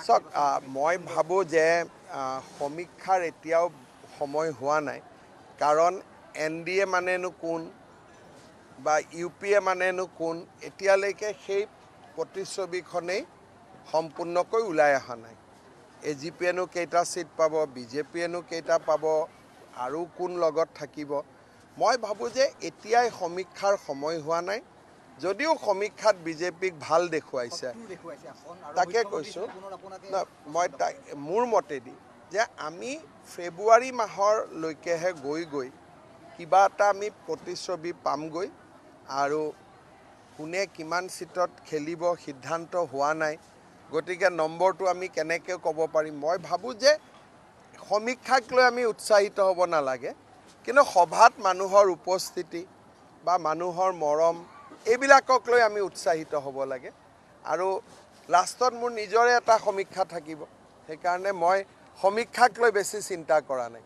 চাওক মই ভাবোঁ যে সমীক্ষাৰ এতিয়াও সময় হোৱা নাই কাৰণ NDA মানেনো কোন বা UPA মানেনো কোন এতিয়ালৈকে সেই প্ৰতিচ্ছবিখনেই সম্পূৰ্ণকৈ ওলাই অহা নাই AGPয়েনো কেইটা সিট পাব BJPয়েনো কেইটা পাব আৰু কোন লগত থাকিব মই ভাবোঁ যে এতিয়াই সমীক্ষাৰ সময় হোৱা নাই যদিও সমীক্ষাত BJPক ভাল দেখুৱাইছে তাকে কৈছোঁ মই মোৰ মতেদি যে আমি ফেব্ৰুৱাৰী মাহলৈকেহে গৈ কিবা এটা আমি প্ৰতিচ্ছবি পামগৈ আৰু কোনে কিমান সিটত খেলিব সিদ্ধান্ত হোৱা নাই গতিকে নম্বৰটো আমি কেনেকৈ ক'ব পাৰিম মই ভাবোঁ যে সমীক্ষাক লৈ আমি উৎসাহিত হ'ব নালাগে কিন্তু সভাত মানুহৰ উপস্থিতি বা মানুহৰ মৰম এইবিলাকক লৈ আমি উৎসাহিত হ'ব লাগে আৰু লাষ্টত মোৰ নিজৰে এটা সমীক্ষা থাকিব সেইকাৰণে মই সমীক্ষাক লৈ বেছি চিন্তা কৰা নাই